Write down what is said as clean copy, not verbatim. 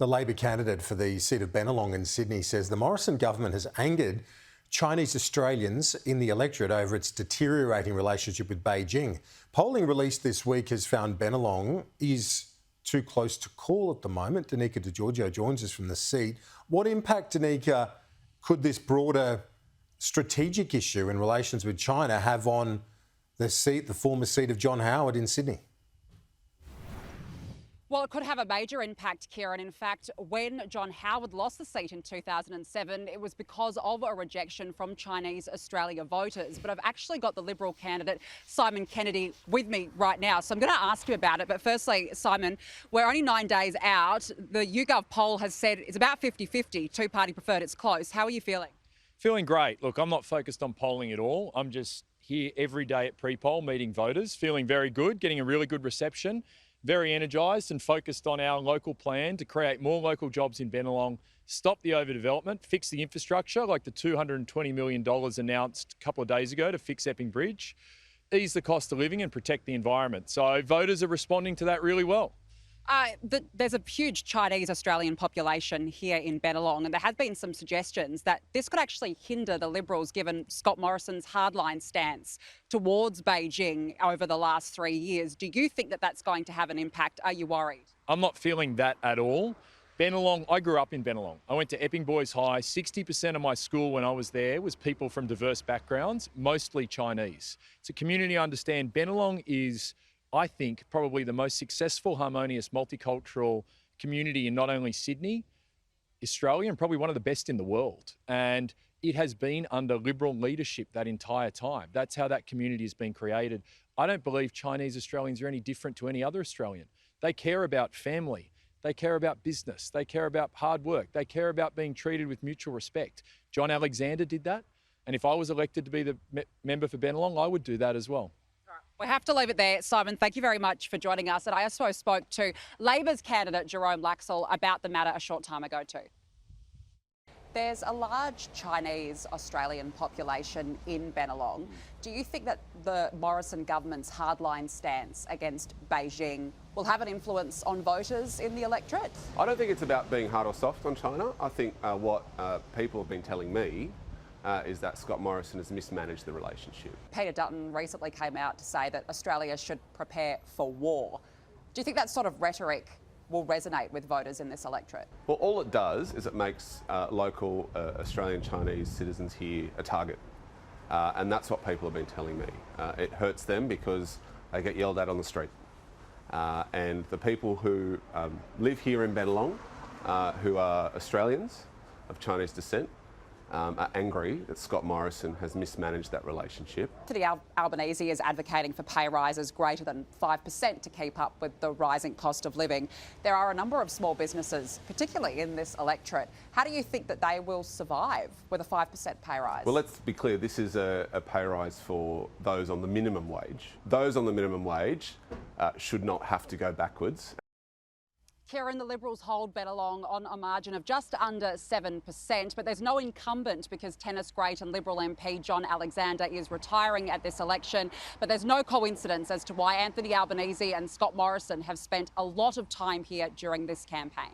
The Labor candidate for the seat of Bennelong in Sydney says the Morrison government has angered Chinese Australians in the electorate over its deteriorating relationship with Beijing. Polling released this week has found Bennelong is too close to call at the moment. Danica De Giorgio joins us from the seat. What impact, Danica, could this broader strategic issue in relations with China have on the former seat of John Howard in Sydney? Well, it could have a major impact, Kieran. In fact, when John Howard lost the seat in 2007, it was because of a rejection from Chinese Australia voters. But I've actually got the Liberal candidate, Simon Kennedy, with me right now. So I'm going to ask you about it. But firstly, Simon, we're only 9 days out. The YouGov poll has said it's about 50-50, two-party preferred. It's close. How are you feeling? Feeling great. Look, I'm not focused on polling at all. I'm just here every day at pre-poll meeting voters, feeling very good, getting a really good reception. Very energised and focused on our local plan to create more local jobs in Bennelong, stop the overdevelopment, fix the infrastructure like the $220 million announced a couple of days ago to fix Epping Bridge, ease the cost of living and protect the environment. So voters are responding to that really well. There's a huge Chinese Australian population here in Bennelong, and there have been some suggestions that this could actually hinder the Liberals, given Scott Morrison's hardline stance towards Beijing over the last 3 years. Do you think that that's going to have an impact? Are you worried? I'm not feeling that at all. Bennelong, I grew up in Bennelong. I went to Epping Boys High. 60% of my school when I was there was people from diverse backgrounds, mostly Chinese. It's a community I understand. Bennelong is, I think, probably the most successful, harmonious, multicultural community in not only Sydney, Australia, and probably one of the best in the world. And it has been under Liberal leadership that entire time. That's how that community has been created. I don't believe Chinese Australians are any different to any other Australian. They care about family. They care about business. They care about hard work. They care about being treated with mutual respect. John Alexander did that. And if I was elected to be the member for Bennelong, I would do that as well. We have to leave it there. Simon, thank you very much for joining us. And I also spoke to Labor's candidate, Jerome Laxale, about the matter a short time ago too. There's a large Chinese Australian population in Bennelong. Do you think that the Morrison government's hardline stance against Beijing will have an influence on voters in the electorate? I don't think it's about being hard or soft on China. I think what people have been telling me is that Scott Morrison has mismanaged the relationship. Peter Dutton recently came out to say that Australia should prepare for war. Do you think that sort of rhetoric will resonate with voters in this electorate? Well, all it does is it makes local Australian Chinese citizens here a target. And that's what people have been telling me. It hurts them because they get yelled at on the street. And the people who live here in Bennelong, who are Australians of Chinese descent, are angry that Scott Morrison has mismanaged that relationship. Anthony Albanese is advocating for pay rises greater than 5% to keep up with the rising cost of living. There are a number of small businesses, particularly in this electorate. How do you think that they will survive with a 5% pay rise? Well, let's be clear, this is a pay rise for those on the minimum wage. Those on the minimum wage should not have to go backwards. Kieran, the Liberals hold Bennelong on a margin of just under 7%, but there's no incumbent because tennis great and Liberal MP John Alexander is retiring at this election. But there's no coincidence as to why Anthony Albanese and Scott Morrison have spent a lot of time here during this campaign.